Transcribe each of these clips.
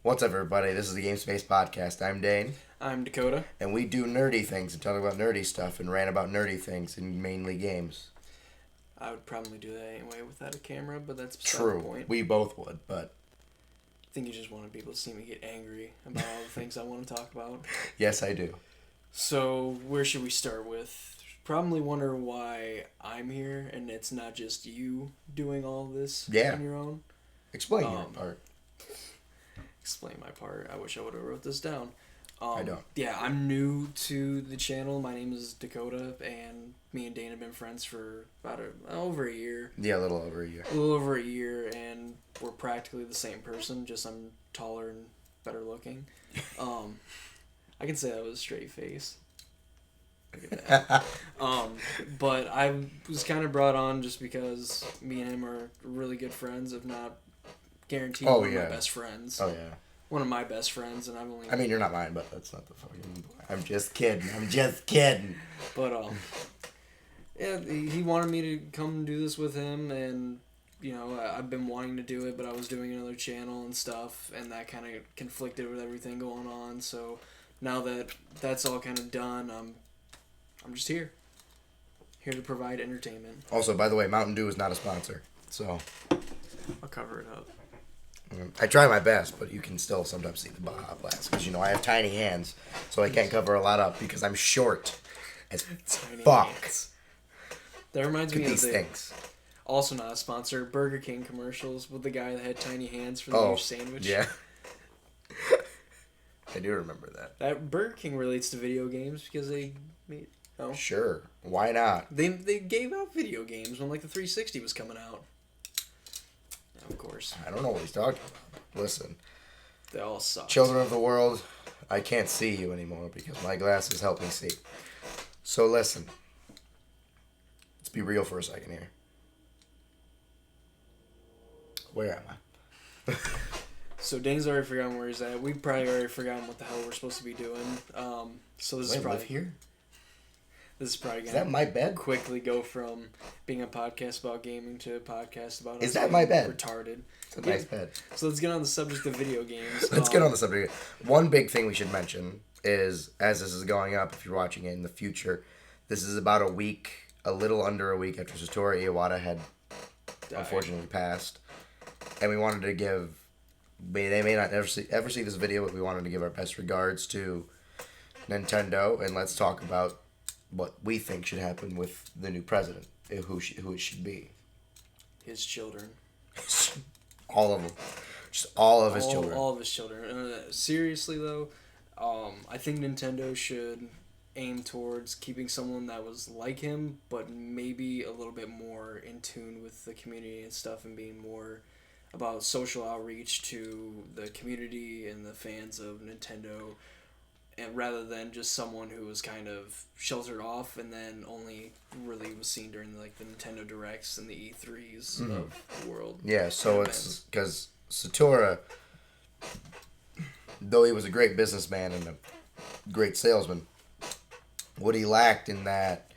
What's up, everybody? This is the GameSpace podcast. I'm Dane. I'm Dakota. And we do nerdy things and talk about nerdy stuff and rant about nerdy things and mainly games. I would probably do that anyway without a camera, but that's beside True. the point. We both would, but... I think you just wanted people to see me get angry about all the things I want to talk about. Yes, I do. So, where should we start with? Probably wonder why I'm here and it's not just you doing all this on your own. Explain your part. Explain my part. I wish I would have wrote this down. I don't. Yeah, I'm new to the channel. My name is Dakota, and me and Dane have been friends for about over a year. Yeah, a little over a year. A little over a year, and we're practically the same person, just I'm taller and better looking. I can say that with a straight face. Look at that. But I was kind of brought on just because me and him are really good friends, if not guaranteed one of my best friends. Oh, yeah. One of my best friends, and I've only... I mean, you're not mine, but that's not the fucking... I'm just kidding. But, yeah, he wanted me to come do this with him, and, you know, I've been wanting to do it, but I was doing another channel and stuff, and that kind of conflicted with everything going on, so now that that's all kind of done, I'm just here. Here to provide entertainment. Also, by the way, Mountain Dew is not a sponsor, so... I'll cover it up. I try my best, but you can still sometimes see the Baja Blast, because, you know, I have tiny hands, so I can't cover a lot up, because I'm short as fuck. Hands. That reminds me of these things. Also not a sponsor, Burger King commercials with the guy that had tiny hands for the sandwich. Yeah. I do remember that. That Burger King relates to video games because they made... Oh. Sure. Why not? They gave out video games when, like, the 360 was coming out. Of course. I don't know what he's talking about. Listen. They all suck. Children of the world, I can't see you anymore because my glasses help me see. So listen. Let's be real for a second here. Where am I? So Dane's already forgotten where he's at. We probably already forgotten what the hell we're supposed to be doing. So this is probably... live here? This is probably Is that my bed? Quickly go from being a podcast about gaming to a podcast about Is that my bed? Retarded. It's a nice bed. So let's get on the subject of video games. Let's get on the subject. One big thing we should mention is, as this is going up, if you're watching it in the future, this is about a little under a week after Satoru Iwata had unfortunately passed. And we wanted to give, they may not ever see this video, but we wanted to give our best regards to Nintendo, and let's talk about what we think should happen with the new president, who it should be. His children. All of them. Just all of his children. All of his children. Seriously, though, I think Nintendo should aim towards keeping someone that was like him, but maybe a little bit more in tune with the community and stuff, and being more about social outreach to the community and the fans of Nintendo, and rather than just someone who was kind of sheltered off and then only really was seen during the Nintendo Directs and the E3s of the world. Yeah, so it's because Satoru, though he was a great businessman and a great salesman, what he lacked in that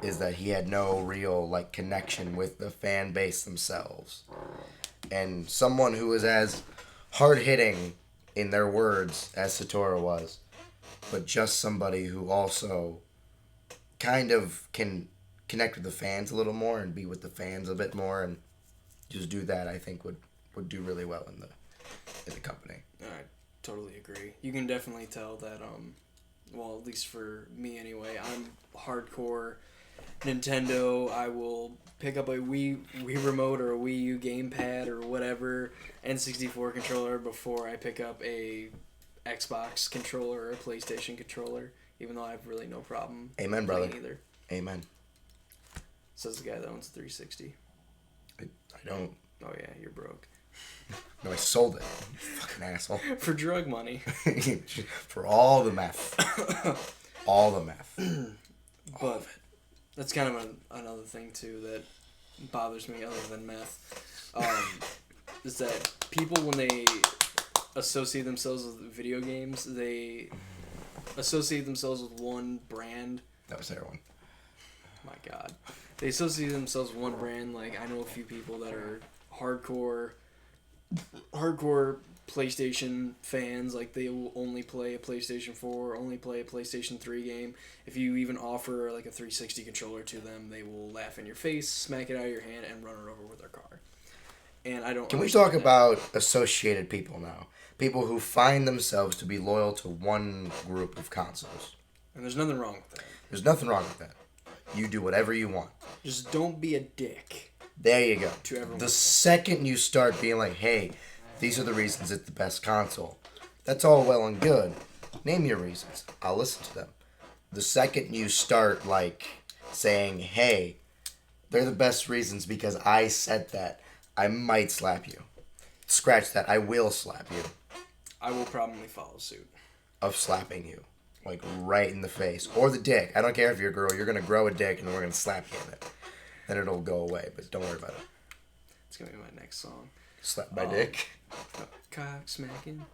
is that he had no real connection with the fan base themselves. And someone who was as hard-hitting in their words as Satoru was, but just somebody who also kind of can connect with the fans a little more and be with the fans a bit more and just do that, I think would do really well in the company. I totally agree. You can definitely tell that, well, at least for me anyway, I'm hardcore Nintendo. I will pick up a Wii remote or a Wii U gamepad or whatever N64 controller before I pick up a Xbox controller or a PlayStation controller, even though I have really no problem. Amen, brother. Either. Amen. Says the guy that owns 360. I don't. Oh yeah, you're broke. No, I sold it. You fucking asshole. For drug money. For all the meth. All the meth. All of it. That's kind of another thing too that bothers me other than meth. Is that people, when they associate themselves with video games, they associate themselves with one brand. That was heroin. My God. They associate themselves with one brand. Like, I know a few people that are hardcore PlayStation fans, like they will only play a PlayStation 4, only play a PlayStation 3 game. If you even offer like a 360 controller to them, they will laugh in your face, smack it out of your hand, and run it over with their car. And I don't. Can we talk about associated people now? People who find themselves to be loyal to one group of consoles. And there's nothing wrong with that. There's nothing wrong with that. You do whatever you want. Just don't be a dick. There you go. To everyone. The second you start being like, hey, these are the reasons it's the best console. That's all well and good. Name your reasons. I'll listen to them. The second you start, like, saying, hey, they're the best reasons because I said that, I might slap you. Scratch that. I will slap you. I will probably follow suit. Of slapping you. Like, right in the face. Or the dick. I don't care if you're a girl. You're going to grow a dick and we're going to slap you in it. Then it'll go away. But don't worry about it. It's going to be my next song. Slap my dick. Cock smacking.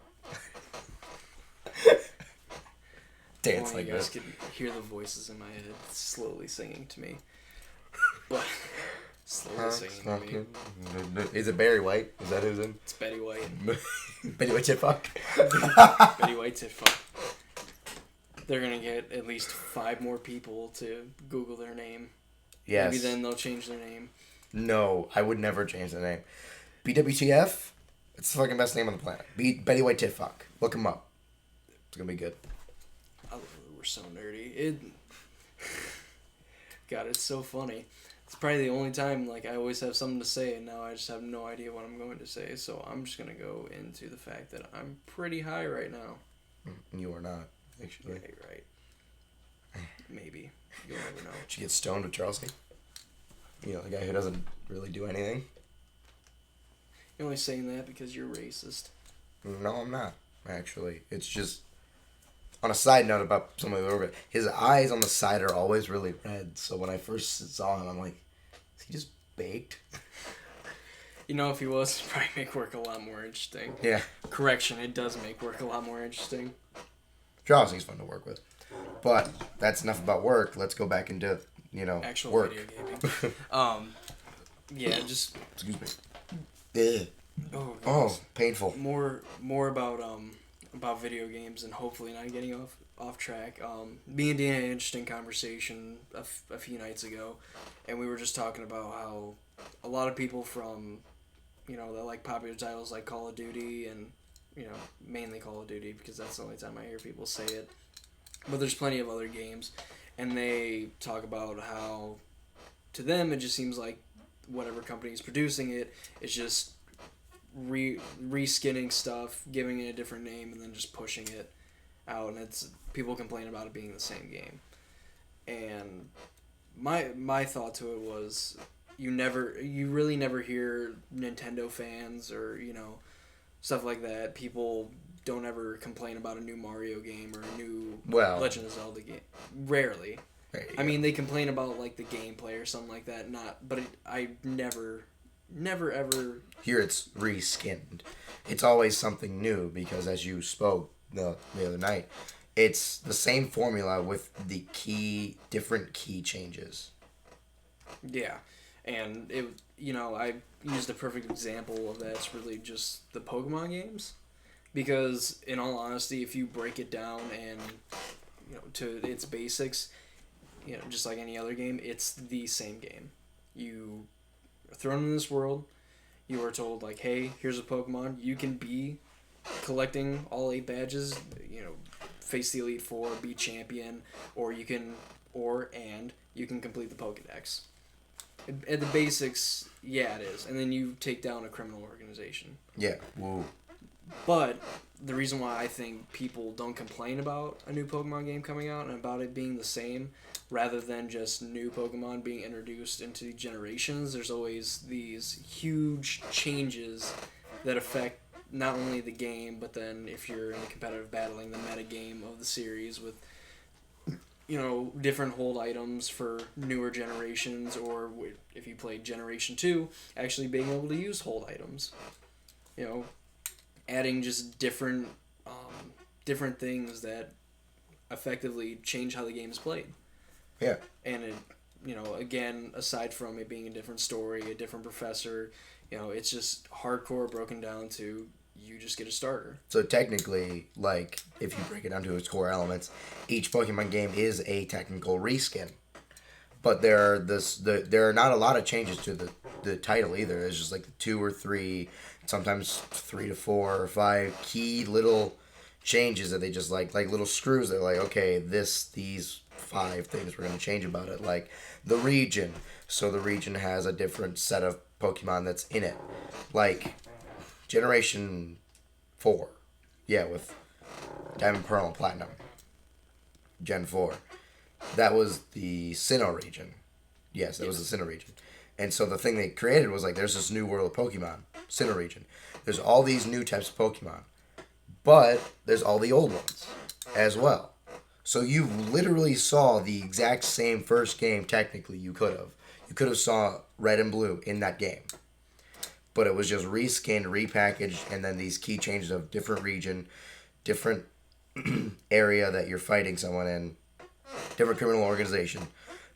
Dance Only like you guys this. can hear the voices in my head slowly singing to me. But slowly singing to me. Is it Barry White? Is that who's in? It's Betty White. Betty White tit fuck? Betty White tit fuck. They're gonna get at least 5 more people to Google their name. Yes. Maybe then they'll change their name. No, I would never change the name. BWTF? It's the fucking best name on the planet. Betty White tit fuck. Look him up. It's gonna be good. We're so nerdy. God, it's so funny. It's probably the only time like I always have something to say, and now I just have no idea what I'm going to say. So I'm just gonna go into the fact that I'm pretty high right now. You are not, actually. Yeah, you're right. Maybe. You'll never know. Did you get stoned with Charlie? You know, the guy who doesn't really do anything? You're only saying that because you're racist. No, I'm not, actually. It's just... On a side note about somebody over, his eyes on the side are always really red. So when I first saw him, I'm like, is he just baked? You know, if he was, it'd probably make work a lot more interesting. Yeah. Correction, it does make work a lot more interesting. Charlie's fun to work with. But that's enough about work. Let's go back into, Actual work. video gaming. Yeah, just... Excuse me. Ugh. Oh, painful. More about video games and hopefully not getting off track. Me and Dan had an interesting conversation a few nights ago, and we were just talking about how a lot of people from, that like popular titles like Call of Duty and, mainly Call of Duty because that's the only time I hear people say it. But there's plenty of other games, and they talk about how to them it just seems like whatever company is producing it is just reskinning stuff, giving it a different name, and then just pushing it out. And it's people complain about it being the same game. And my thought to it was, you really never hear Nintendo fans or stuff like that. People don't ever complain about a new Mario game or a new Legend of Zelda game. Rarely. I mean, they complain about like the gameplay or something like that. I never ever Here it's reskinned. It's always something new because as you spoke the other night, it's the same formula with the different key changes. Yeah, and I used a perfect example of that. It's really just the Pokemon games, because in all honesty, if you break it down and to its basics, just like any other game, it's the same game. You are thrown in this world. You are told like, hey, here's a Pokemon. You can be collecting all 8 badges. Face the Elite Four, be champion, or you can complete the Pokedex. At the basics, yeah, it is. And then you take down a criminal organization. Yeah. Whoa. But the reason why I think people don't complain about a new Pokemon game coming out and about it being the same, rather than just new Pokemon being introduced into generations, there's always these huge changes that affect not only the game, but then if you're in a competitive battling, the meta game of the series with different hold items for newer generations, or if you played Generation 2, actually being able to use hold items. Adding just different things that effectively change how the game is played. Yeah. And it, again, aside from it being a different story, a different professor, it's just hardcore broken down to you just get a starter. So technically, like, if you break it down to its core elements, each Pokemon game is a technical reskin. But there are not a lot of changes to the title either. There's just like 2 or 3, sometimes 3 to 4 or 5 key little changes that they just like little screws. They're like, okay, these 5 things we're gonna change about it. Like the region, so the region has a different set of Pokemon that's in it. Like Generation 4, yeah, with Diamond, Pearl, and Platinum. Gen 4. That was the Sinnoh region. Yes, that was the Sinnoh region. And so the thing they created was like, there's this new world of Pokemon, Sinnoh region. There's all these new types of Pokemon. But there's all the old ones as well. So you literally saw the exact same first game, technically, you could have. You could have saw Red and Blue in that game. But it was just reskinned, repackaged, and then these key changes of different region, different area that you're fighting someone in, different criminal organization,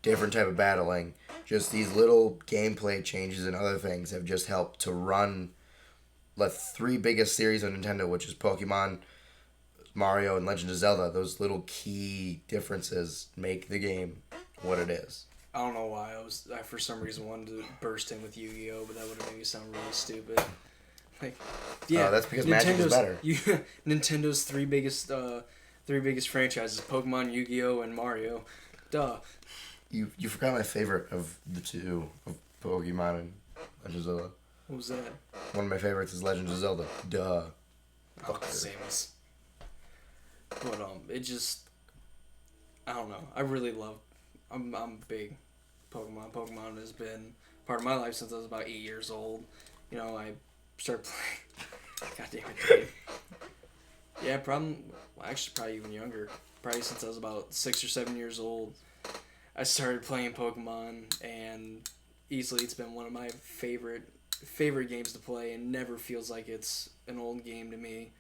different type of battling. Just these little gameplay changes and other things have just helped to run the 3 biggest series on Nintendo, which is Pokemon, Mario, and Legend of Zelda. Those little key differences make the game what it is. I don't know why I for some reason wanted to burst in with Yu-Gi-Oh, but that would have made me sound really stupid. Like, yeah, that's because Magic is better. Nintendo's three biggest franchises: Pokemon, Yu-Gi-Oh, and Mario. Duh. You forgot my favorite of the 2 of Pokemon and Legend of Zelda. What was that? One of my favorites is Legend of Zelda. Duh. Same as. But it just, I don't know. I really love. I'm big Pokemon. Pokemon has been part of my life since I was about 8 years old. You know, I started playing. God damn it, dude. Yeah, probably even younger. Probably since I was about 6 or 7 years old, I started playing Pokemon, and easily it's been one of my favorite games to play, and never feels like it's an old game to me.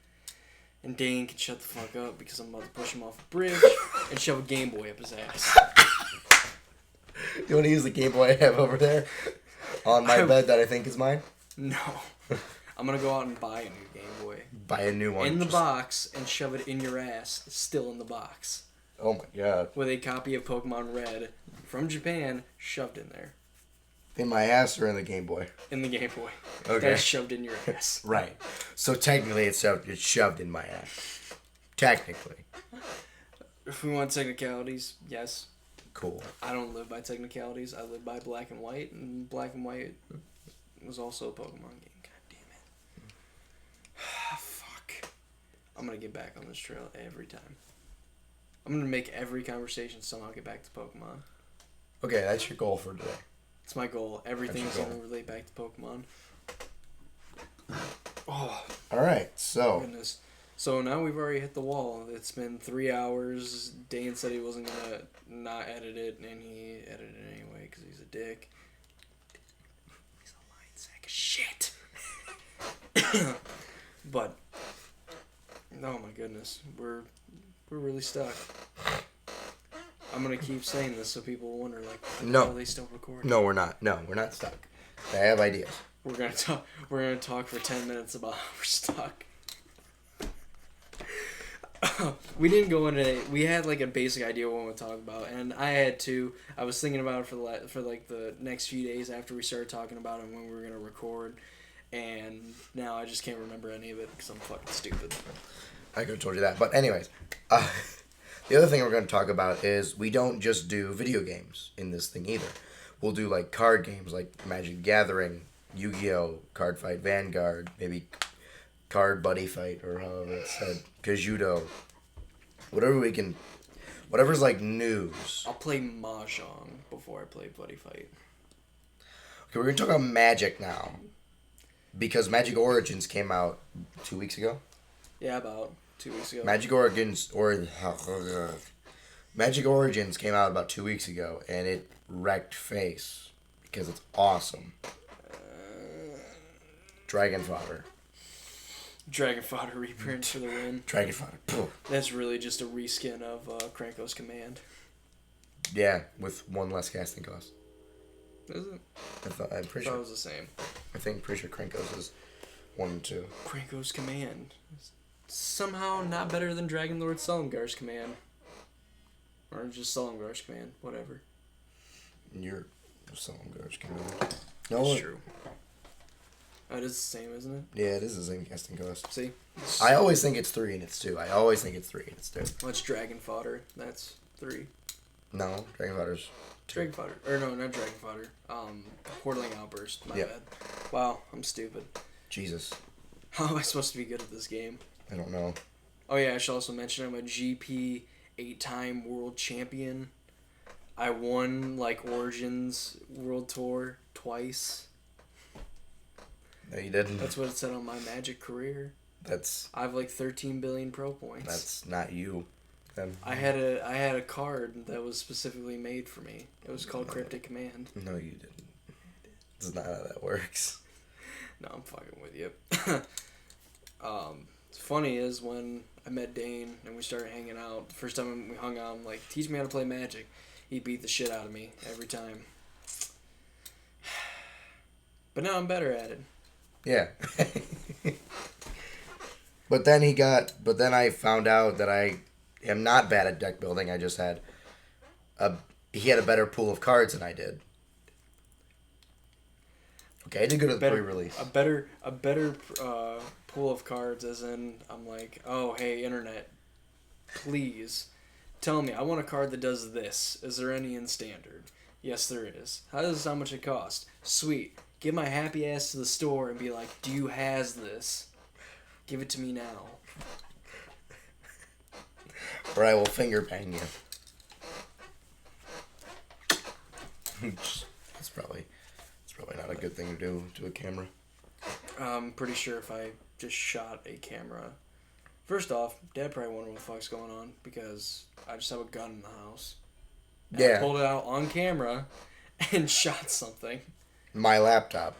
And Dane can shut the fuck up because I'm about to push him off a bridge and shove a Game Boy up his ass. You want to use the Game Boy I have over there on my bed that I think is mine? No. I'm going to go out and buy a new Game Boy. Buy a new one. In the box and shove it in your ass, still in the box. Oh my god. With a copy of Pokemon Red from Japan shoved in there. In my ass or in the Game Boy? In the Game Boy. Okay. That's shoved in your ass. Right. So technically it's shoved in my ass. Technically. If we want technicalities, yes. Cool. I don't live by technicalities. I live by Black and White, and Black and White was also a Pokemon game. God damn it. Fuck. I'm going to get back on this trail every time. I'm going to make every conversation somehow get back to Pokemon. Okay, that's your goal for today. It's my goal. Everything is going to relate back to Pokemon. Oh. Alright, so. Goodness. So now we've already hit the wall. It's been 3 hours. Dane said he wasn't going to not edit it, and he edited it anyway because he's a dick. He's a lying sack of shit. But, oh my goodness. We're really stuck. I'm going to keep saying this so people wonder, like, no. Are they still recording? No, we're not. No, we're not stuck. I have ideas. We're going to talk for 10 minutes about how we're stuck. We didn't go into it. We had like a basic idea what we want to talk about, and I was thinking about it for like the next few days after we started talking about it when we were gonna record, and now I just can't remember any of it because I'm fucking stupid. I could have told you that, but anyways, the other thing we're going to talk about is we don't just do video games in this thing either. We'll do like card games like Magic the Gathering, Yu-Gi-Oh, Card Fight Vanguard, maybe Card Buddy Fight, or however it's said, Kajudo, whatever's like news. I'll play Mahjong before I play Buddy Fight. Okay, we're going to talk about Magic now, because Magic Origins came out 2 weeks ago. Yeah, about 2 weeks ago. Magic Origins came out about 2 weeks ago, and it wrecked face, because it's awesome. Dragon Fodder. Dragon Fodder reprint for the win. Dragon Fodder. Poof. That's really just a reskin of Kranko's Command. Yeah, with one less casting cost. Is it? I'm pretty sure. That was the same. Pretty sure Kranko's is 1 and 2. Krenko's Command. Somehow not better than Dragon Lord Sullengar's Command. Or just Sullengar's Command, whatever. You're Sullengar's Command. No, that's true. Oh, it is the same, isn't it? Yeah, it is the same casting cost. See? I always think it's 3 and it's 2. I always think it's 3 and it's 2. Well, it's Dragon Fodder. That's 3. No, Dragon Fodder's 2. Dragon Fodder. Or no, not Dragon Fodder. Portaling Outburst. My bad. Wow, I'm stupid. Jesus. How am I supposed to be good at this game? I don't know. Oh yeah, I should also mention I'm a GP 8-time world champion. I won like Origins World Tour twice. No, you didn't. That's what it said on my Magic career. I have like 13 billion pro points. That's not you. Then. I had a card that was specifically made for me. It was called Cryptic Command. No, you didn't. That's not how that works. No, I'm fucking with you. It's funny is when I met Dane and we started hanging out. The first time we hung out, I'm like, teach me how to play Magic. He beat the shit out of me every time. But now I'm better at it. Yeah. But then I found out that I am not bad at deck building. I just he had a better pool of cards than I did. Okay, I did go to the pre-release. A better pool of cards, as in, I'm like, oh, hey, internet, please, tell me, I want a card that does this. Is there any in standard? Yes, there is. How much it cost? Sweet. Get my happy ass to the store and be like, do you has this? Give it to me now. Or I will finger bang you. That's probably not a good thing to do to a camera. I'm pretty sure if I just shot a camera... First off, Dad probably wondered what the fuck's going on because I just have a gun in the house. And I pulled it out on camera and shot something. My laptop.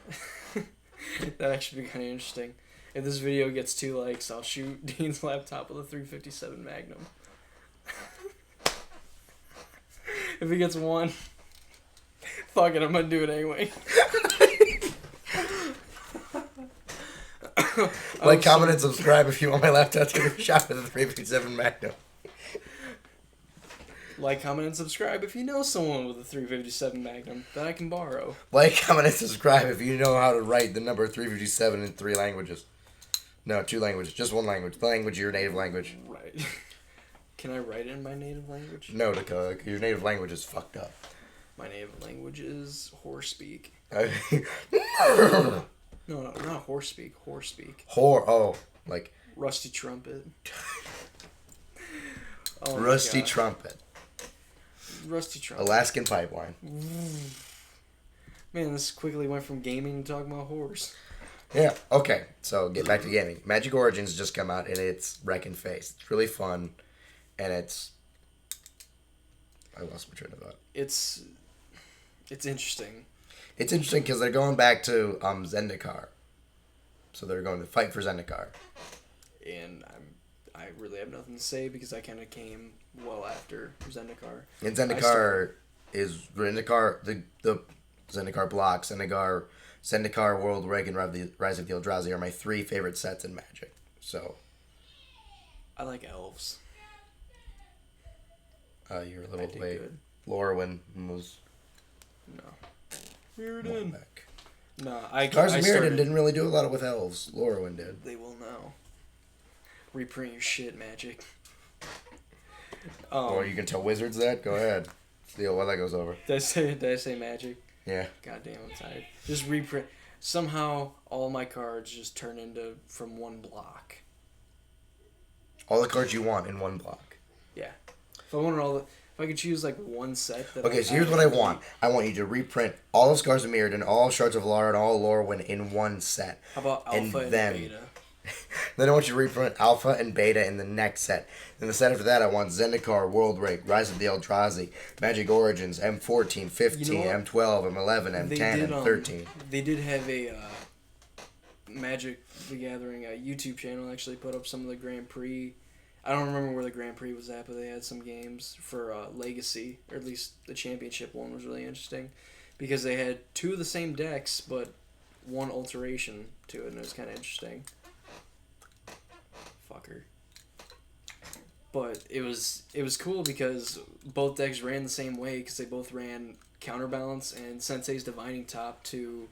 That'd actually be kind of interesting. If this video gets 2 likes, I'll shoot Dean's laptop with a 357 Magnum. If he gets 1, fuck it, I'm gonna do it anyway. Like, comment, and subscribe if you want my laptop to be shot with a 357 Magnum. Like, comment, and subscribe if you know someone with a 357 Magnum that I can borrow. Like, comment, and subscribe if you know how to write the number 357 in 3 languages. No, 2 languages. Just 1 language. The language, your native language. Right. Can I write it in my native language? No, your native language is fucked up. My native language is horse speak. No, not horse speak. Horse speak. Like... Rusty trumpet. Rusty trumpet. Rusty trumpet. Alaskan pipeline. Man, this quickly went from gaming to talking about horse. Yeah, okay. So, get back to gaming. Magic Origins just come out, and it's wrecking face. It's really fun, and it's... I lost my train of thought. It's interesting. It's interesting because they're going back to Zendikar. So they're going to fight for Zendikar. And I really have nothing to say because I kind of came well after Zendikar. And Zendikar is the Zendikar block, Zendikar World Rig, and Rise of the Eldrazi are my 3 favorite sets in Magic. So I like elves. You're a little late. Good. Lorwyn was Mirrodin. No, Cards of Mirrodin didn't really do a lot with elves. Lorwyn did. They will now. Reprint your shit, Magic. Or you can tell wizards that. Go ahead. Steal while that goes over. Did I say Magic? Yeah. Goddamn, I'm tired. Just reprint. Somehow, all my cards just turn into from 1 block. All the cards you want in 1 block. Yeah. If I could choose like 1 set. So here's what I want. I want you to reprint all of Scars of Mirrodin, all of Shards of Lara, and all of Lorwyn in 1 set. How about Alpha and Beta? Then I want you to reprint Alpha and Beta in the next set. Then the set after that, I want Zendikar, World Rig, Rise of the Eldrazi, Magic Origins, M14, 15, M12, M11, M10, M13. They did have a Magic the Gathering YouTube channel actually put up some of the Grand Prix. I don't remember where the Grand Prix was at, but they had some games for Legacy, or at least the championship one was really interesting because they had 2 of the same decks, but one alteration to it, and it was kind of interesting. Fucker. But it was cool because both decks ran the same way because they both ran Counterbalance and Sensei's Divining Top to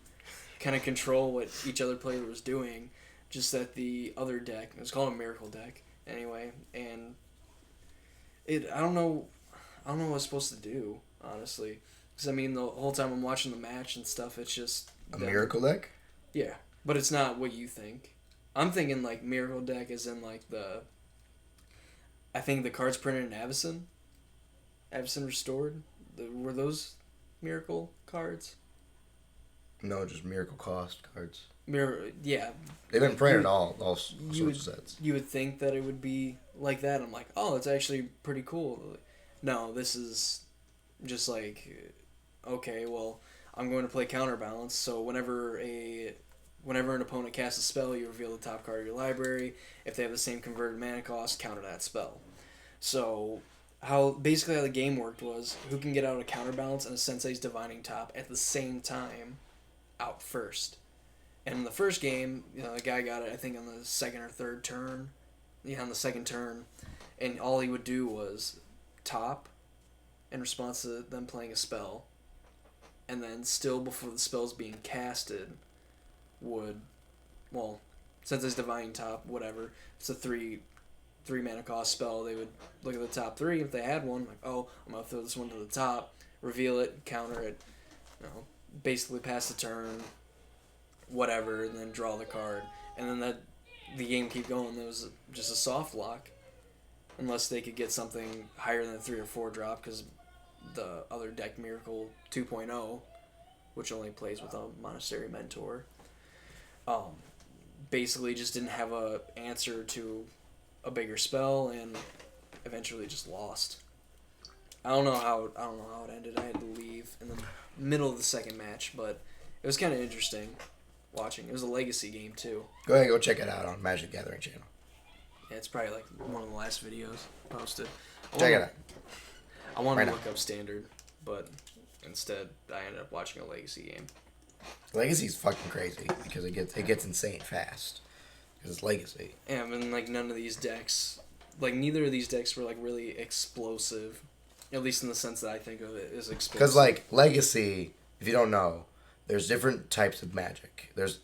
kind of control what each other player was doing. Just that the other deck, it was called a Miracle deck anyway, and I don't know what it's supposed to do, honestly. Because I mean, the whole time I'm watching the match and stuff, it's just a Miracle deck. Yeah, but it's not what you think. I'm thinking like Miracle deck is in like the. I think the cards printed in Avacyn Restored. Were those Miracle cards? No, just Miracle Cost cards. Yeah. They've been printed all sorts of sets. You would think that it would be like that. I'm like, oh, it's actually pretty cool. No, this is just like, okay, well, I'm going to play Counterbalance, so whenever an opponent casts a spell, you reveal the top card of your library. If they have the same converted mana cost, counter that spell. So, how the game worked was, who can get out a Counterbalance and a Sensei's Divining Top at the same time out first. And in the first game, the guy got it, I think, on the second or third turn. Yeah, on the second turn. And all he would do was top in response to them playing a spell. And then still before the spell's being casted, Sensei's Divining Top, whatever. It's a three mana cost spell. They would look at the top three if they had one, like, oh, I'm gonna throw this one to the top, reveal it, counter it, basically pass the turn, whatever, and then draw the card, and then the game keep going. There was just a soft lock, unless they could get something higher than a 3 or 4 drop, because the other deck, Miracle 2.0, which only plays with a Monastery Mentor, basically just didn't have a answer to a bigger spell, and eventually just lost. I don't know how it ended. I had to leave in the middle of the second match, but it was kind of interesting watching. It was a legacy game too. Go check it out on Magic Gathering channel. Yeah, it's probably like one of the last videos posted. Check it out. I wanted to look up Standard, but instead I ended up watching a legacy game. Legacy's fucking crazy because it gets insane fast. Because it's Legacy. Yeah, I mean, like, none of these decks, like, neither of these decks were, like, really explosive. At least in the sense that I think of it as explosive. Because, like, Legacy, if you don't know, there's different types of Magic. There's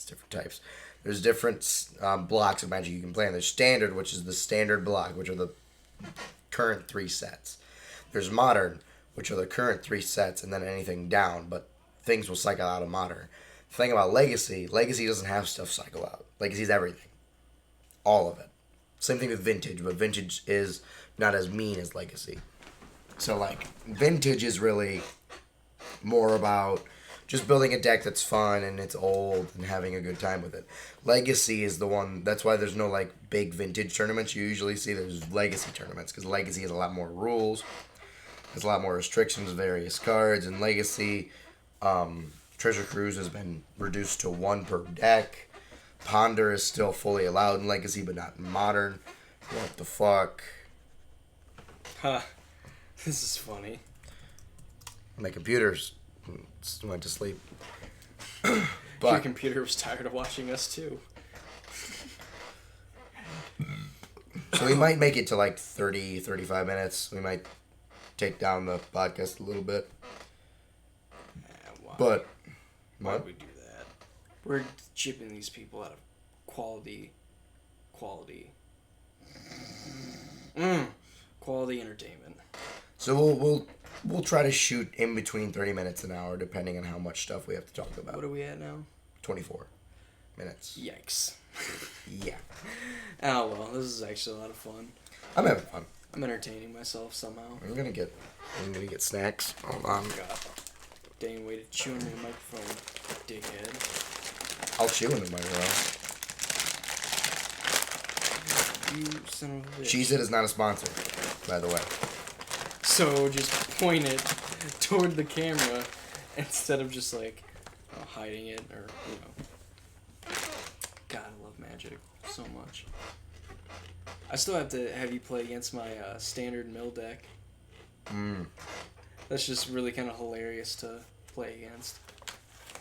different types. There's different blocks of Magic you can play. And there's Standard, which is the standard block, which are the current 3 sets. There's Modern, which are the current 3 sets, and then anything down, but things will cycle out of Modern. The thing about Legacy doesn't have stuff cycle out. Legacy's everything. All of it. Same thing with Vintage, but Vintage is not as mean as Legacy. So, like, Vintage is really more about just building a deck that's fun and it's old and having a good time with it. Legacy is the one, that's why there's no, like, big Vintage tournaments. You usually see there's Legacy tournaments, because Legacy has a lot more rules. There's a lot more restrictions, various cards, and Legacy, Treasure Cruise has been reduced to 1 per deck. Ponder is still fully allowed in Legacy, but not in Modern. What the fuck? Huh. This is funny. My computer's went to sleep. But your computer was tired of watching us, too. So we might make it to like 30, 35 minutes. We might take down the podcast a little bit. But why would we do that? We're chipping these people out of quality entertainment. So we'll try to shoot in between 30 minutes an hour, depending on how much stuff we have to talk about. What are we at now? 24 minutes. Yikes. Yeah. Oh well, this is actually a lot of fun. I'm having fun. I'm entertaining myself somehow. I'm gonna get snacks. Hold on. God. Dang way to chew in your microphone, dickhead. I'll chew in the microphone. You son of a bitch. Cheez-It is not a sponsor, by the way. So just point it toward the camera instead of just like hiding it or God, I love Magic so much. I still have to have you play against my standard mill deck. That's just really kind of hilarious to play against.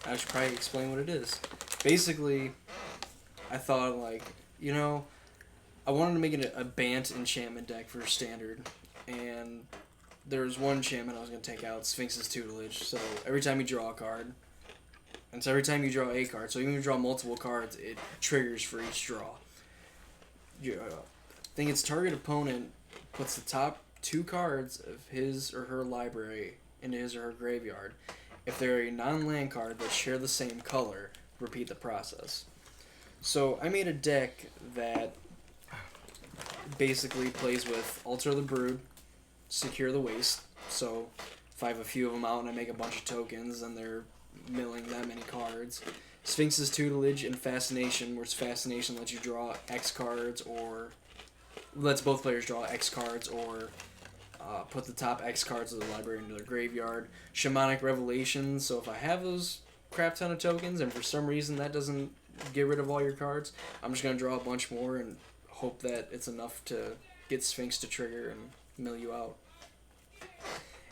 I should probably explain what it is. Basically, I thought, like, I wanted to make it a Bant enchantment deck for standard, and there was one enchantment I was going to take out, Sphinx's Tutelage. So every time you draw a card, and so every time you draw a card, so even if you draw multiple cards, it triggers for each draw. I think its target opponent puts the top 2 cards of his or her library into his or her graveyard. If they're a non-land card that share the same color, repeat the process. So I made a deck that basically plays with Alter the Brood, Secure the Waste. So if I have a few of them out and I make a bunch of tokens and they're milling that many cards. Sphinx's Tutelage and Fascination, where Fascination lets you draw X cards or lets both players draw X cards or put the top X cards of the library into their graveyard. Shamanic Revelation, so if I have those crap ton of tokens and for some reason that doesn't get rid of all your cards, I'm just going to draw a bunch more and hope that it's enough to get Sphinx to trigger and mill you out.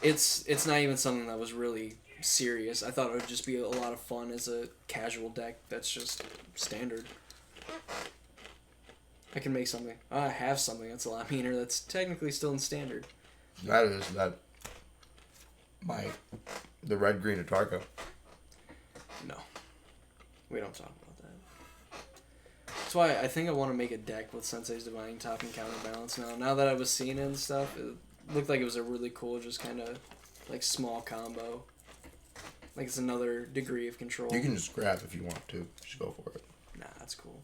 It's not even something that was really serious. I thought it would just be a lot of fun as a casual deck that's just standard. I can make something. I have something that's a lot meaner that's technically still in standard. That is that. The red green Atarka. No. We don't talk about that. That's why I think I want to make a deck with Sensei's Divining Top and Counterbalance now. Now that I was seeing it and stuff, it looked like it was a really cool, just kind of like small combo. Like it's another degree of control. You can just grab if you want to. Just go for it. Nah, that's cool.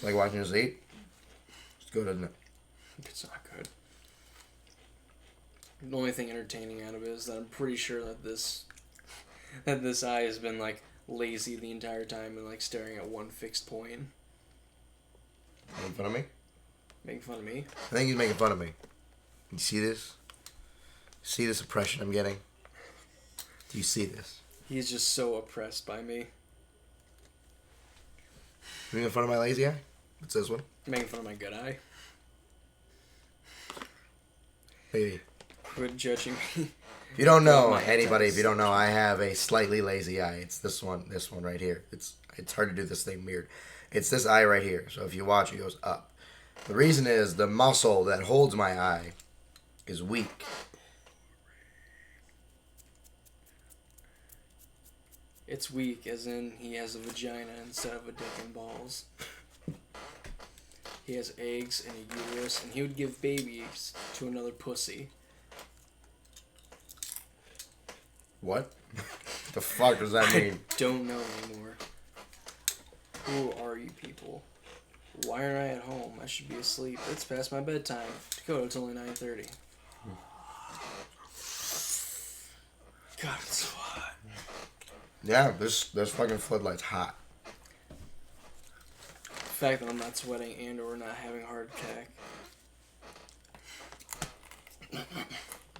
Like watching us eat? It's good, isn't it? It's not good. The only thing entertaining out of it is that I'm pretty sure that this eye has been like lazy the entire time and like staring at one fixed point. Making fun of me? Making fun of me? I think he's making fun of me. You see this? See this oppression I'm getting? Do you see this? He's just so oppressed by me. You making fun of my lazy eye? What's this one? Making fun of my good eye. Maybe. Quit judging me. If you don't know, anybody, if you don't know, I have a slightly lazy eye. It's this one right here. It's hard to do this thing weird. It's this eye right here. So if you watch, it goes up. The reason is the muscle that holds my eye is weak. It's weak, as in he has a vagina instead of a dick and balls. He has eggs and a uterus, and he would give babies to another pussy. What? The fuck does that mean? I don't know anymore. Who are you people? Why aren't I at home? I should be asleep. It's past my bedtime. Dakota, it's only 9:30. God, it's so hot. Yeah, this fucking floodlight's hot. The fact that I'm not sweating and or not having a heart attack.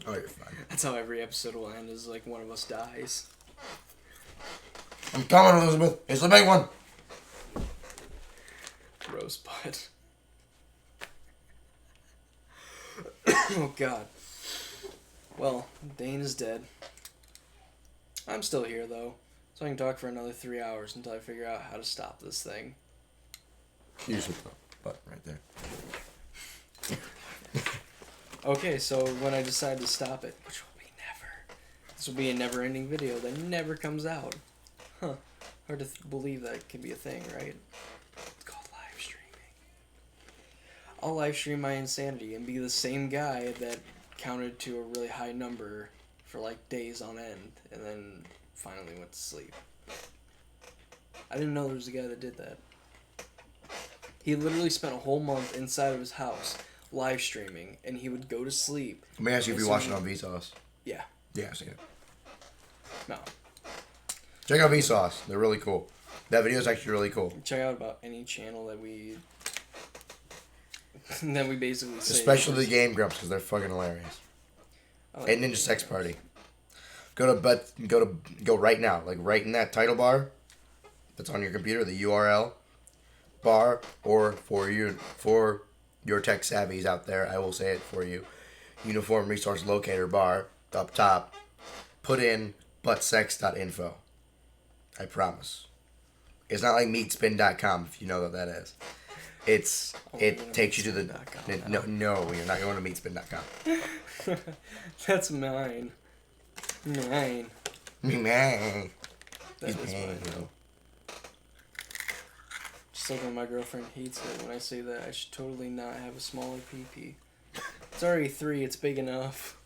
Oh, you're fine. That's how every episode will end, is like one of us dies. I'm coming, Elizabeth. It's the big one. Rosebud. Oh, God. Well, Dane is dead. I'm still here, though, so I can talk for another 3 hours until I figure out how to stop this thing. Usually the button right there. Okay, so when I decide to stop it, which will be never. This will be a never-ending video that never comes out. Huh. Hard to believe that could be a thing, right? It's called live streaming. I'll live stream my insanity and be the same guy that counted to a really high number for like days on end and then finally went to sleep. I didn't know there was a guy that did that. He literally spent a whole month inside of his house live streaming, and he would go to sleep. Let me ask you if you watch it on Vsauce. Yeah. Yeah, I've seen it. No. Check out Vsauce. They're really cool. That video is actually really cool. Check out about any channel that we basically say. Especially the Game Grumps, because they're fucking hilarious. Like And Ninja Sex Party. Go right now. Like right in that title bar that's on your computer, the URL bar, or for your tech savvies out there, I will say it for you. uniform resource locator bar up top. Put in buttsex.info. I promise. It's not like meatspin.com, if you know what that is. It takes you to the... No, you're not going to meatspin.com. That's mine. Mine. Mine. That is mine, though. Just like when my girlfriend hates it when I say that I should totally not have a smaller pee-pee. It's already 3, it's big enough.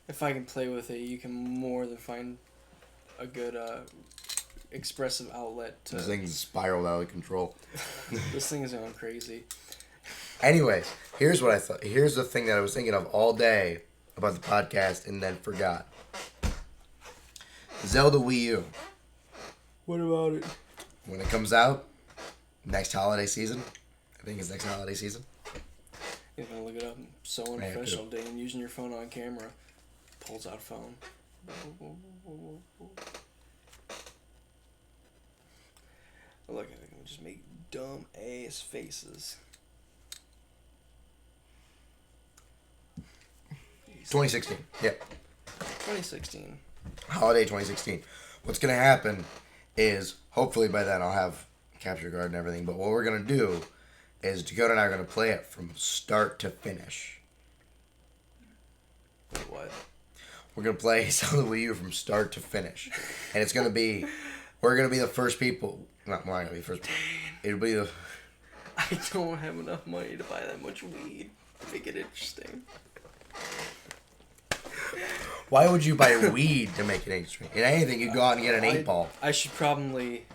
If I can play with it, you can more than find a good expressive outlet to... This thing's spiraled out of control. This thing is going crazy. Anyways, here's what I thought. Here's the thing that I was thinking of all day about the podcast and then forgot. Zelda Wii U. What about it? When it comes out, next holiday season. I think it's next holiday season. You're going to look it up. So unprofessional, Dane. Using your phone on camera. Pulls out a phone. Look, I can just make dumb ass faces. 2016. Yep. 2016. Holiday 2016. What's going to happen is, hopefully by then I'll have capture card and everything, but what we're going to do is Dakota and I are going to play it from start to finish. Wait, what? We're going to play Zelda Wii U from start to finish. And it's going to be, we're going to be the first people, not we're not going to be the first people. It'll be the... I don't have enough money to buy that much weed. Make it interesting. Why would you buy weed to make it interesting? In anything, you go out and get an 8-ball. I should probably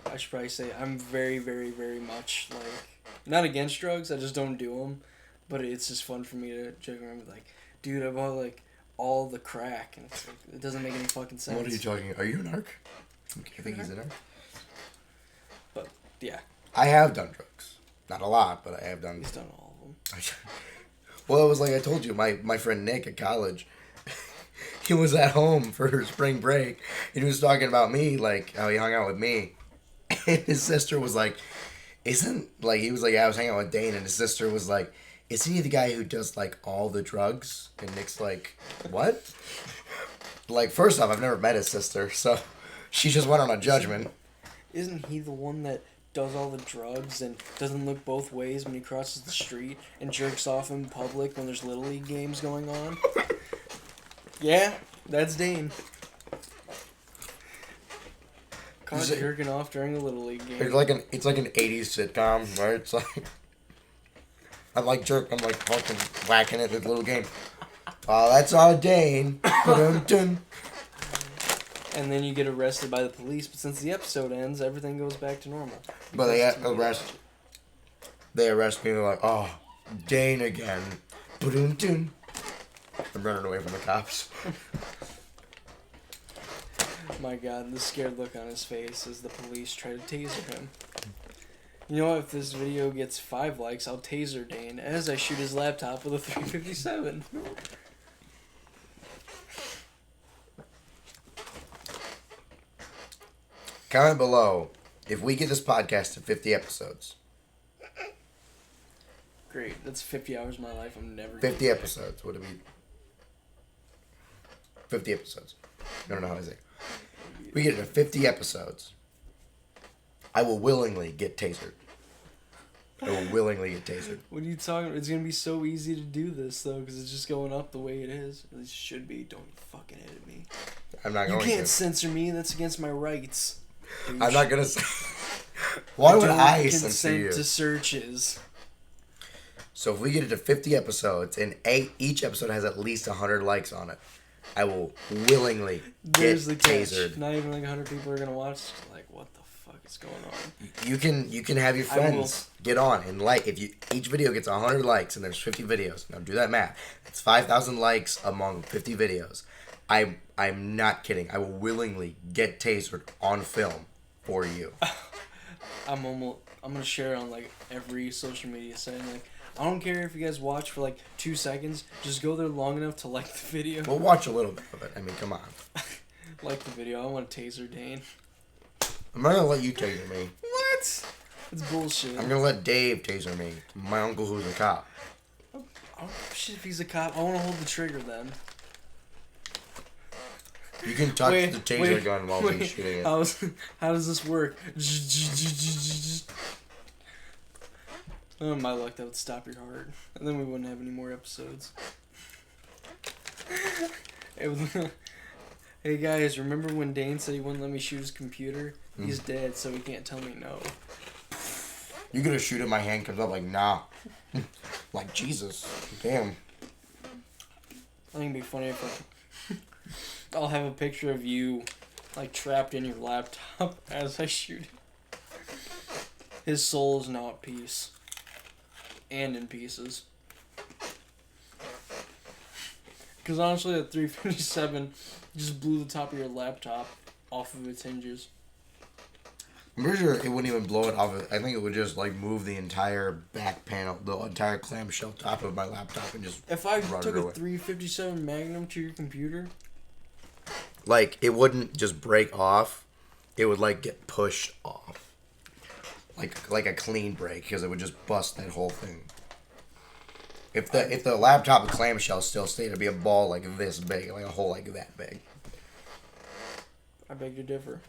say I'm very, very, very much like not against drugs. I just don't do them, but it's just fun for me to joke around with like, dude, I bought like all the crack, and it's like, it doesn't make any fucking sense. What are you talking? Are you a narc? I think he's a narc. But yeah, I have done drugs. Not a lot, but I have done. He's done all of them. Well, it was like I told you, my friend Nick at college. He was at home for spring break, and he was talking about me, like, how he hung out with me. And his sister was like, he was like, I was hanging out with Dane, and his sister was like, isn't he the guy who does, like, all the drugs? And Nick's like, what? Like, first off, I've never met his sister, so she just went on a judgment. Isn't he the one that does all the drugs and doesn't look both ways when he crosses the street and jerks off in public when there's Little League games going on? Yeah, that's Dane. Caught jerking off during a Little League game. It's like an 80s sitcom, right? It's like I'm like fucking whacking it with a little game. Oh, that's all Dane. Dun-dun. And then you get arrested by the police, but since the episode ends, everything goes back to normal. But they arrest me and they're like, oh, Dane again. Dun-dun. I'm running away from the cops. My God, the scared look on his face as the police try to taser him. You know what? If this video gets 5 likes, I'll taser Dane as I shoot his laptop with a 357. Comment below if we get this podcast to 50 episodes. Great. That's 50 hours of my life I'm never 50 episodes. Would it be? 50 episodes. I don't know how to say. We get to 50 episodes. I will willingly get tasered. I will willingly get tasered. What are you talking about? It's going to be so easy to do this, though, because it's just going up the way it is. At least it should be. Don't fucking edit me. I'm not going to. You can't censor me. That's against my rights. Douche. I'm not going to. Why would I censor you? Consent to searches. So if we get it to 50 episodes and each episode has at least 100 likes on it, I will willingly get tasered. Not even like 100 people are gonna watch. Like, what the fuck is going on? You can have your friends get on and like. If each video gets 100 likes and there's 50 videos. Now do that math. It's 5,000 likes among 50 videos. I'm not kidding. I will willingly get tasered on film for you. I'm gonna share it on like every social media site. Like, I don't care if you guys watch for like 2 seconds. Just go there long enough to like the video. We'll watch a little bit of it. I mean, come on. Like the video. I want to taser Dane. I'm not gonna let you taser me. What? It's bullshit. I'm gonna let Dave taser me. My uncle who's a cop. I Oh shit! If he's a cop, I want to hold the trigger then. You can touch the taser gun while he's shooting it. How does this work? Oh, my luck, that would stop your heart. And then we wouldn't have any more episodes. Hey guys, remember when Dane said he wouldn't let me shoot his computer? He's dead, so he can't tell me no. You're gonna shoot it, my hand comes up like, nah. Like, Jesus. Damn. I think it'd be funny if I'll have a picture of you, like, trapped in your laptop as I shoot it. His soul is now at peace. And in pieces. Because honestly, that 357 just blew the top of your laptop off of its hinges. I'm pretty sure it wouldn't even blow it off. I think it would just like move the entire back panel, the entire clamshell top of my laptop, and just. If I took a 357 Magnum to your computer, like it wouldn't just break off; it would like get pushed off, like a clean break, because it would just bust that whole thing. If the laptop clamshell still stayed, it'd be a ball like this big, like a hole like that big. I beg to differ.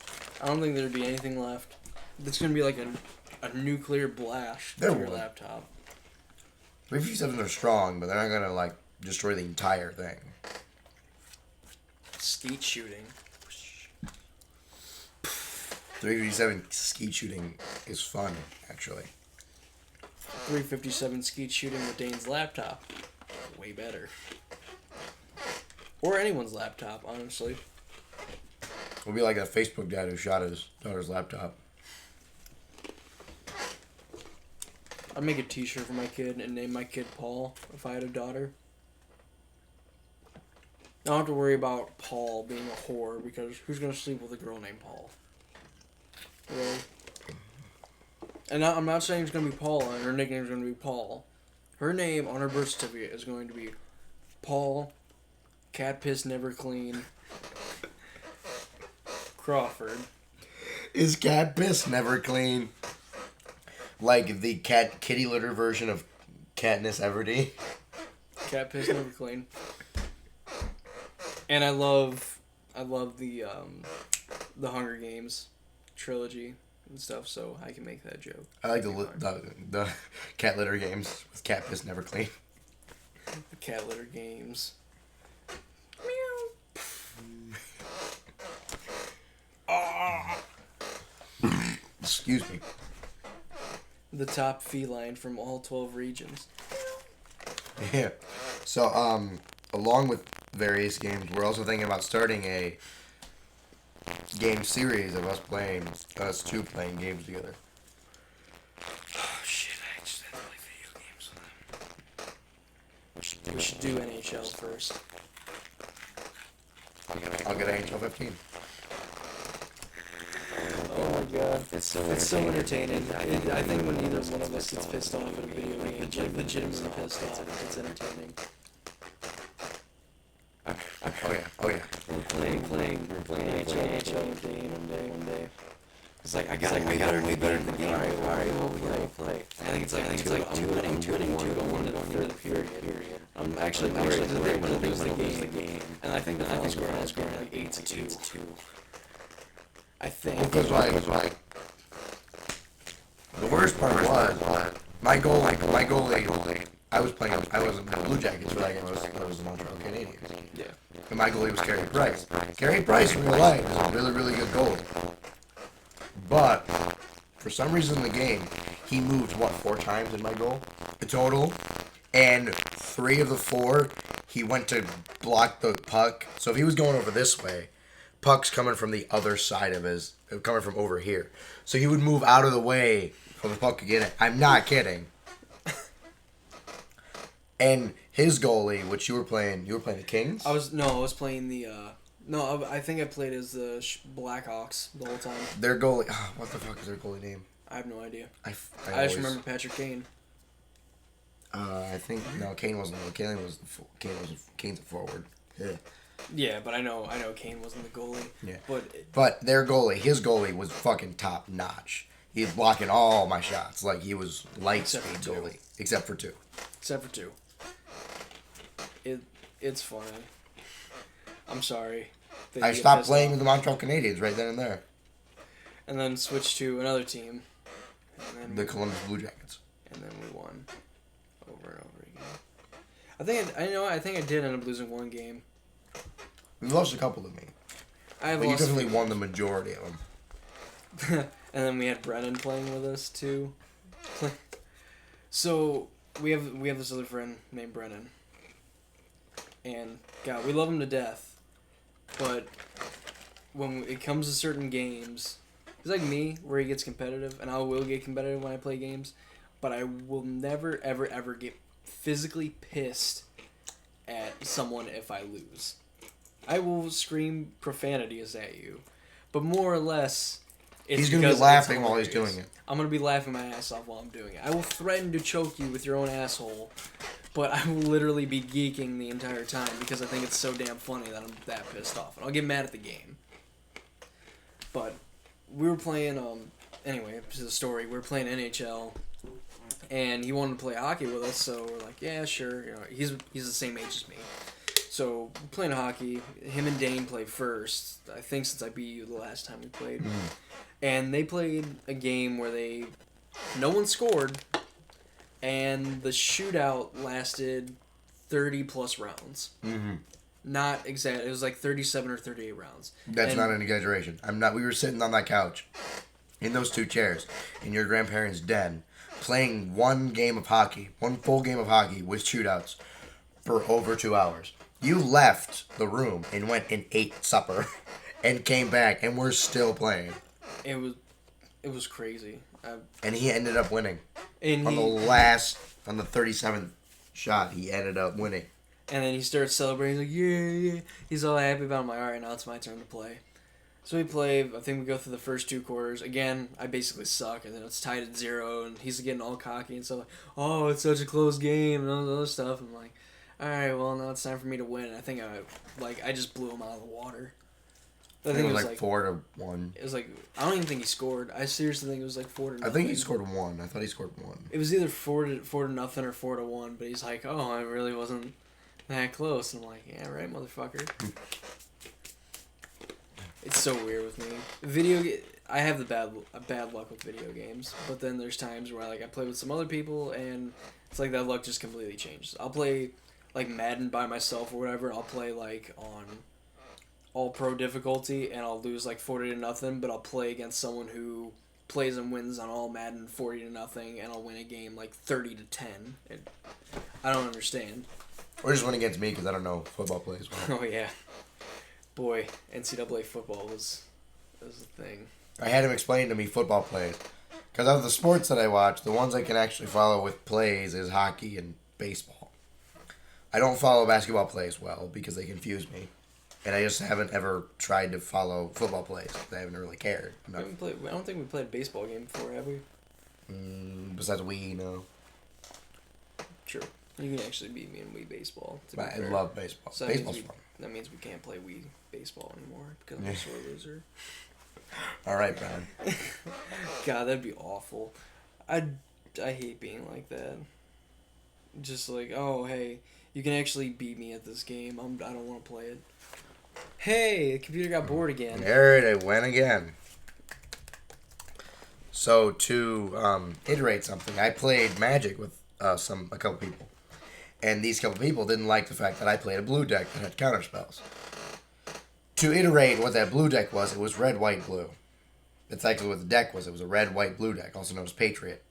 I don't think there'd be anything left. It's gonna be like a nuclear blast to your laptop. 357s are strong, but they're not gonna like destroy the entire thing. Skeet shooting. 357 skeet shooting is fun, actually. 357 skeet shooting with Dane's laptop. Way better. Or anyone's laptop, honestly. It would be like a Facebook dad who shot his daughter's laptop. I'd make a t-shirt for my kid and name my kid Paul if I had a daughter. I don't have to worry about Paul being a whore, because who's going to sleep with a girl named Paul? Really? And I'm not saying it's going to be Paula, and her nickname is going to be Paul. Her name on her birth certificate is going to be Paul Cat Piss Never Clean Crawford. Is cat piss never clean? Like the kitty litter version of Katniss Everdeen? Cat Piss Never Clean. And I love the Hunger Games trilogy and stuff, so I can make that joke. I like the cat litter games with cat piss never clean. The cat litter games. Excuse me. The top feline from all 12 regions. Yeah. So, along with various games, we're also thinking about starting a game series of us two playing games together. Oh shit, I just had to play video games with them. We should do NHL first. I'll get NHL 15. Oh my god, it's so entertaining. I think when neither one of us gets pissed off at a video game, legitimately pissed off, it's entertaining. Oh yeah. We're playing NHL one day. It's like I got it way better than the game. Alright, what we gotta play? I think it's like two inning, 2-1 in the third period. I'm actually worried that they're going to lose the game. And I think the final score is going to be 8-2. I think. Because like the worst part was my goalie. I was in the Blue Jackets for that game. I was the Montreal Canadiens. Yeah. And my goalie was Carey Price. Carey Price in real life is a really, really good goalie. But for some reason in the game, he moved 4 times in my goal, the total, and 3 of the 4 he went to block the puck. So if he was going over this way, puck's coming from the other side of coming from over here. So he would move out of the way for the puck to get it. I'm not kidding. And his goalie, which you were playing the Kings? I was playing the, I think I played as the Blackhawks the whole time. Their goalie, what the fuck is their goalie name? I have no idea. I just remember Patrick Kane. I think, no, Kane wasn't. Kane's a forward. Yeah. Yeah, but I know Kane wasn't the goalie. Yeah. But their goalie, his goalie was fucking top notch. He was blocking all my shots. Like, he was light speed goalie. Except for two. It's funny. I'm sorry. I stopped playing with the Montreal Canadiens right then and there. And then switched to another team. The Columbus Blue Jackets. And then we won over and over again. I think I did end up losing one game. We lost a couple to me. But you definitely won the majority of them. And then we had Brennan playing with us too. So we have this other friend named Brennan. And God, we love him to death. But when it comes to certain games, he's like me, where he gets competitive, and I will get competitive when I play games, but I will never, ever, ever get physically pissed at someone if I lose. I will scream profanities at you, but more or less, he's going to be laughing while he's doing it. I'm going to be laughing my ass off while I'm doing it. I will threaten to choke you with your own asshole, but I will literally be geeking the entire time because I think it's so damn funny that I'm that pissed off. And I'll get mad at the game. But we were playing, anyway, to the story, we were playing NHL, and he wanted to play hockey with us, so we're like, yeah, sure. You know, he's the same age as me. So, we're playing hockey. Him and Dane played first, I think since I beat you the last time we played. And they played a game where no one scored, and the shootout lasted 30-plus rounds. Mm-hmm. Not exact. It was like 37 or 38 rounds. That's not an exaggeration. We were sitting on that couch, in those two chairs, in your grandparents' den, playing one full game of hockey with shootouts for over 2 hours. You left the room and went and ate supper and came back, and we're still playing. It was crazy. And he ended up winning. On the 37th shot, he ended up winning. And then he starts celebrating. He's like, yeah. He's all happy about it. I'm like, all right, now it's my turn to play. So we play. I think we go through the first 2 quarters. Again, I basically suck. And then it's tied at 0. And he's getting all cocky and stuff. Like, oh, it's such a close game. And all this other stuff. I'm like, all right, well, now it's time for me to win. And I think I just blew him out of the water. I think it was like 4-1. It was like, I don't even think he scored. I seriously think it was like 4-0. I think he scored 1. I thought he scored 1. It was either 4-0 or 4-1. But he's like, oh, I really wasn't that close. And I'm like, yeah, right, motherfucker. It's so weird with me. I have the bad luck with video games, but then there's times where I play with some other people, and it's like that luck just completely changes. I'll play like Madden by myself or whatever. I'll play like on all pro difficulty, and I'll lose like 40-0, but I'll play against someone who plays and wins on all Madden 40-0, and I'll win a game like 30-10. I don't understand. Or just win against me because I don't know football plays well. Oh yeah. Boy, NCAA football was a thing. I had him explain to me football plays. Because of the sports that I watch, the ones I can actually follow with plays is hockey and baseball. I don't follow basketball plays well because they confuse me. And I just haven't ever tried to follow football plays. I haven't really cared. I don't think we played a baseball game before, have we? Besides Wii, no. Sure. You can actually beat me in Wii baseball. I love baseball. So Baseball's fun. That means we can't play Wii baseball anymore because I'm a sore loser. All right, Brian. God, that'd be awful. I hate being like that. Just like, oh, hey, you can actually beat me at this game. I don't want to play it. Hey, the computer got bored again. There it went again. So to iterate something, I played Magic with a couple people. And these couple people didn't like the fact that I played a blue deck that had counterspells. To iterate what that blue deck was, it was red, white, blue. That's actually what the deck was. It was a red, white, blue deck, also known as Patriot.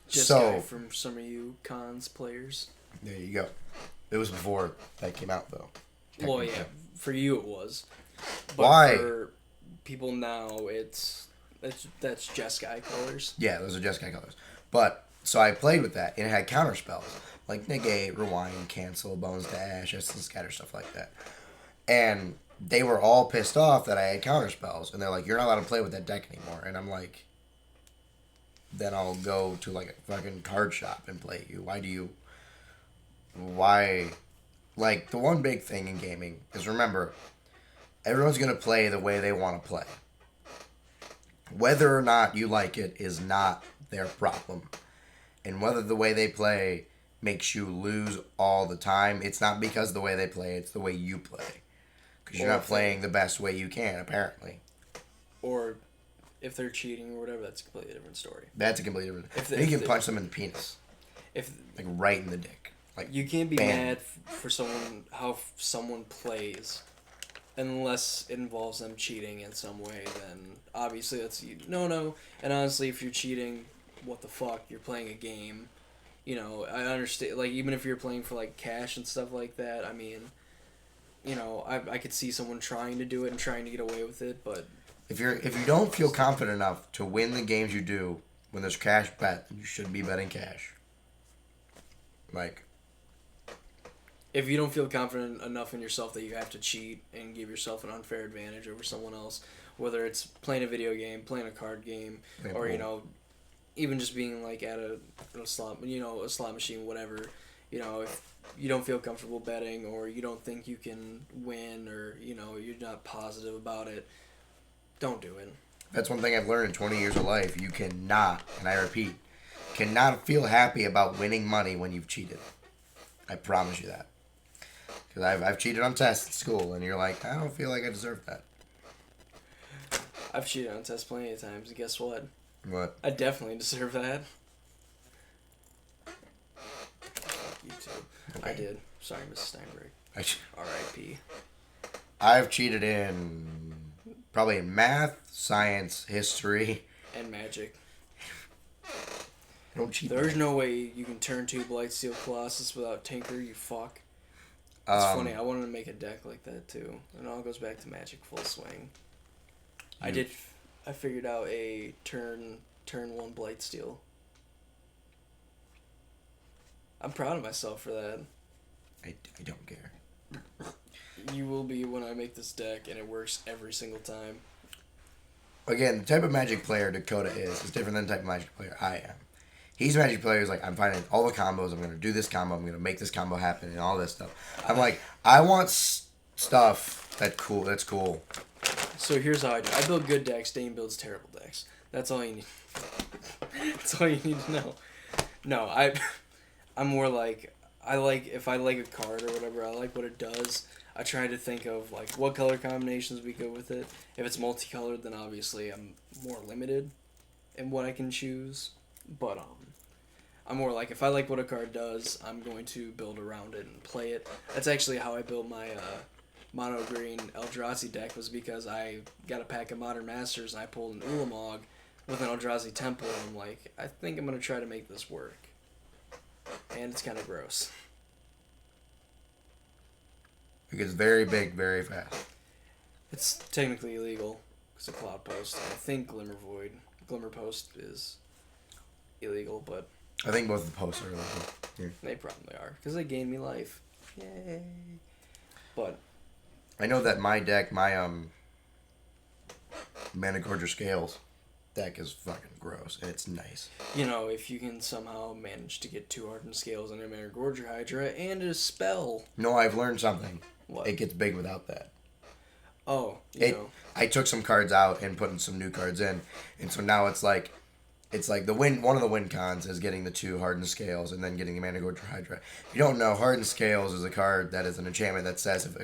Just guy from some of you cons players. There you go. It was before that came out, though. Well, yeah, for you it was. But why? For people now, that's Jeskai colors. Yeah, those are Jeskai colors. But so I played with that, and it had counter spells like negate, rewind, cancel, bones to ash, instant scatter, stuff like that. And they were all pissed off that I had counter spells, and they're like, "You're not allowed to play with that deck anymore." And I'm like, "Then I'll go to like a fucking card shop and play you. Why? Like the one big thing in gaming is remember, everyone's gonna play the way they want to play. Whether or not you like it is not their problem." And whether the way they play makes you lose all the time, it's not because of the way they play, it's the way you play. Because you're not playing the best way you can, apparently. Or if they're cheating or whatever, that's a completely different story. That's a completely different... You can punch them in the penis. Like, right in the dick. Like, you can't be mad for how someone plays unless it involves them cheating in some way. Then obviously that's no. And honestly, if you're cheating, what the fuck? You're playing a game. You know, I understand. Like, even if you're playing for like cash and stuff like that, I mean, you know, I could see someone trying to do it and trying to get away with it, but if you don't feel confident enough to win the games you do when there's cash bet, then you should be betting cash. Like, if you don't feel confident enough in yourself that you have to cheat and give yourself an unfair advantage over someone else, whether it's playing a video game, playing a card game, or, you know, even just being like at a slot machine, whatever, you know, if you don't feel comfortable betting or you don't think you can win or, you know, you're not positive about it, don't do it. That's one thing I've learned in 20 years of life. You cannot, and I repeat, cannot feel happy about winning money when you've cheated. I promise you that. Because I've cheated on tests at school, and you're like, I don't feel like I deserve that. I've cheated on tests plenty of times, and guess what? What? I definitely deserve that. You too. Okay. I did. Sorry, Mrs. Steinberg. R.I.P. I've cheated in probably in math, science, history. And magic. I don't cheat. There's no way you can turn 2 Blightsteel Colossus without Tinker, you fuck. It's funny, I wanted to make a deck like that too. It all goes back to Magic Full Swing. I figured out a turn 1 Blightsteel. I'm proud of myself for that. I don't care. You will be when I make this deck, and it works every single time. Again, the type of Magic player Dakota is different than the type of Magic player I am. He's a Magic player who's like, I'm finding all the combos, I'm going to do this combo, I'm going to make this combo happen, and all this stuff. I'm like, I want stuff that's cool. So here's how I do. I build good decks, Dane builds terrible decks. That's all you need. That's all you need to know. No, I'm more like, if I like a card or whatever, I like what it does. I try to think of like what color combinations we go with it. If it's multicolored, then obviously I'm more limited in what I can choose. But I'm more like, if I like what a card does, I'm going to build around it and play it. That's actually how I built my mono green Eldrazi deck, was because I got a pack of Modern Masters and I pulled an Ulamog with an Eldrazi Temple, and I'm like, I think I'm going to try to make this work. And it's kind of gross. It gets very big, very fast. It's technically illegal because of Cloud Post. I think Glimmer Post is illegal, but I think both of the posts are illegal. Yeah. They probably are because they gained me life. Yay! But I know that my deck, my Mana Gorger Scales deck is fucking gross, and it's nice. You know, if you can somehow manage to get 2 Hardened Scales and a Mana Gorger Hydra and a spell. No, I've learned something. What? It gets big without that. Oh, I took some cards out and put some new cards in, and so now it's like one of the win cons is getting the 2 Hardened Scales and then getting the Mana Gorger Hydra. If you don't know, Hardened Scales is a card that is an enchantment that says if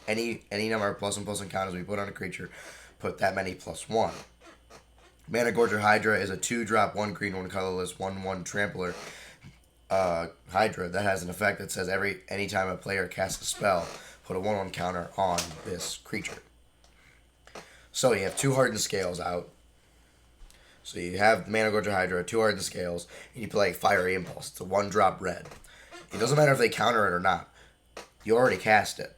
any number of +1/+1 encounters we put on a creature, put that many +1. Mana Gorger Hydra is a 2-drop, 1 green, 1 colorless, 1/1 trampler Hydra that has an effect that says anytime a player casts a spell, put a 1/1 counter on this creature. So you have 2 Hardened Scales out. So you have Mana Gorger Hydra, 2 Hardened Scales, and you play Fiery Impulse. It's a 1-drop red. It doesn't matter if they counter it or not. You already cast it.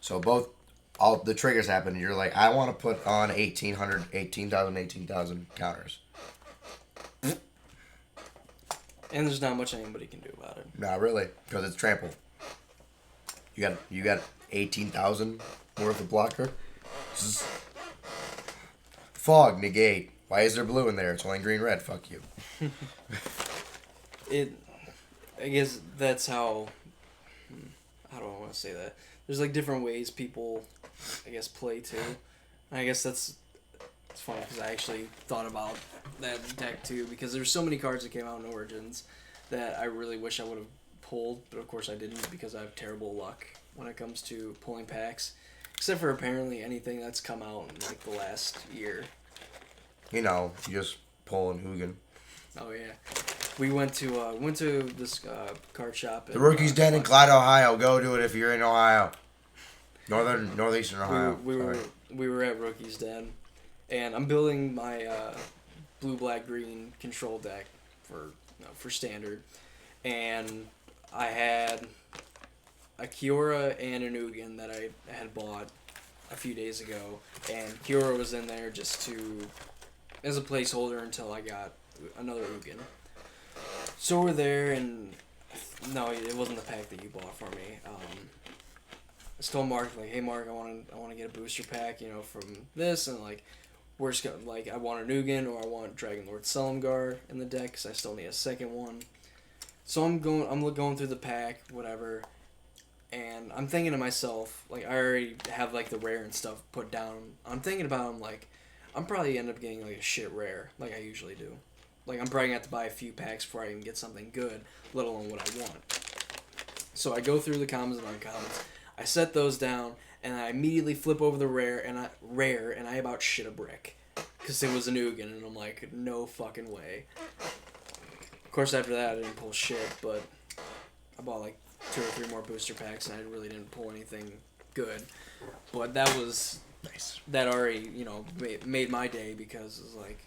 So all the triggers happen, and you're like, I want to put on 18,000 counters. And there's not much anybody can do about it. Not really, because it's trample. You got 18,000 worth of blocker. Fog, negate. Why is there blue in there? It's only green, red. Fuck you. I guess that's how do I want to say that? There's like different ways people, I guess, play too. And I guess it's funny because I actually thought about that deck too, because there's so many cards that came out in Origins that I really wish I would have pulled, but of course I didn't because I have terrible luck when it comes to pulling packs. Except for apparently anything that's come out in like the last year. You know, you just pull and Hugin. Oh yeah, we went to this card shop. The Rookie's Den in Clyde, Ohio. Go to it if you're in Ohio. Northeastern Ohio. We were at Rookie's Den, and I'm building my blue, black, green control deck for standard, and I had a Kiora and an Ugin that I had bought a few days ago, and Kiora was in there just as a placeholder until I got another Ugin. So we're there, and no, it wasn't the pack that you bought for me. I told Mark, like, hey Mark, I want to get a booster pack, from this, and like, we're just gonna, like, I want an Ugin or I want Dragon Lord Selumgar in the deck because I still need a second one. So I'm going through the pack, whatever, and I'm thinking to myself, like, I already have like the rare and stuff put down. I'm thinking about them, like, I'm probably end up getting like a shit rare, like I usually do. Like, I'm probably gonna have to buy a few packs before I can get something good, let alone what I want. So I go through the commons and uncommons. I set those down, and I immediately flip over the rare, and I about shit a brick. Because it was an Ugin, and I'm like, no fucking way. Of course, after that, I didn't pull shit, but I bought like 2 or 3 more booster packs, and I really didn't pull anything good. But that was... Nice. That already, made my day, because it was like,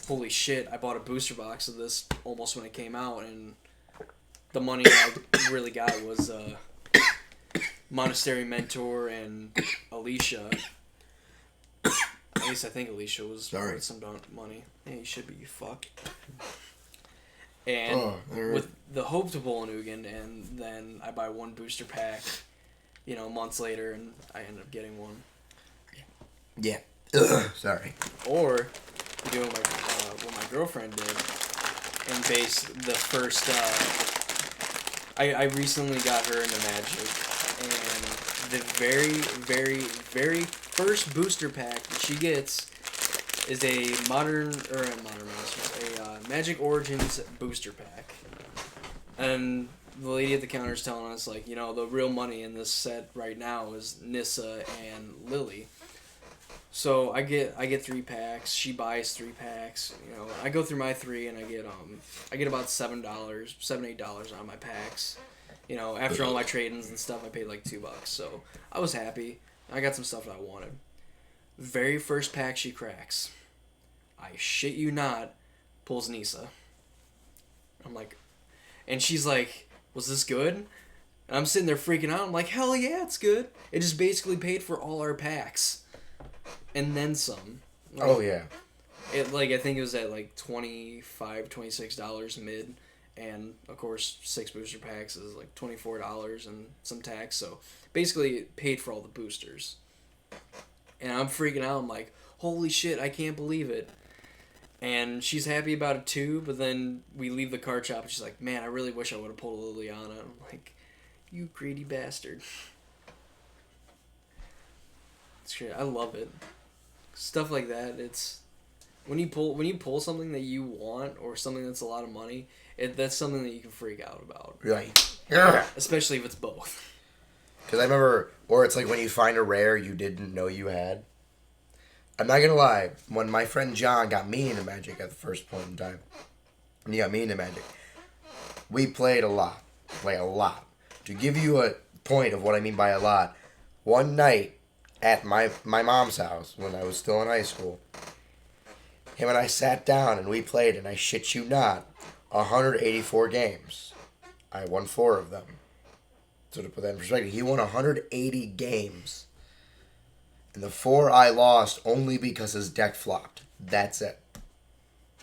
holy shit, I bought a booster box of this almost when it came out, and the money I really got was Monastery Mentor and Alicia. At least I think Alicia was worth some money. Yeah, you should be, you fuck. And with the hope to pull an Ugin, and then I buy 1 booster pack, months later, and I end up getting one. Yeah. Sorry. Or doing what my girlfriend did, and based the first. I recently got her into Magic, and the very, very, very first booster pack that she gets is a Magic Origins booster pack, and the lady at the counter is telling us, like, the real money in this set right now is Nissa and Lily. So I get 3 packs. She buys 3 packs. I go through my 3 and I get about $7-8 on my packs. After all my trade-ins and stuff, I paid like $2. So I was happy. I got some stuff that I wanted. Very first pack she cracks, I shit you not, pulls Nisa. I'm like, and she's like, was this good? And I'm sitting there freaking out. I'm like, hell yeah, it's good. It just basically paid for all our packs. And then some. Like, oh, yeah. I think it was at like $25, $26 mid. And, of course, 6 booster packs is like $24 and some tax. So, basically, it paid for all the boosters. And I'm freaking out. I'm like, holy shit, I can't believe it. And she's happy about it too. But then we leave the card shop and she's like, man, I really wish I would have pulled a Liliana. I'm like, you greedy bastard. It's great. I love it. Stuff like that. It's when you pull something that you want or something that's a lot of money. That's something that you can freak out about. Right. Especially if it's both. Because I remember, or it's like when you find a rare you didn't know you had. I'm not gonna lie. When my friend John got me into Magic at the first point in time, and he got me into Magic, we played a lot. Like a lot. To give you a point of what I mean by a lot, one night at my mom's house when I was still in high school, him and I sat down and we played, and I shit you not, 184 games. I won 4 of them. So to put that in perspective, he won 180 games. And the 4 I lost only because his deck flopped. That's it.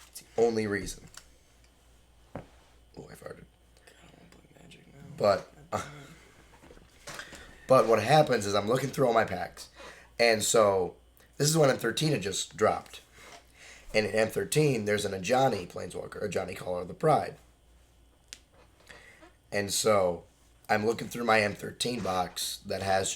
It's the only reason. Oh, I farted. God, I want to play Magic now. But what happens is I'm looking through all my packs. And so, this is when M13 had just dropped. And in M13, there's an Ajani Planeswalker, Ajani Caller of the Pride. And so, I'm looking through my M13 box that has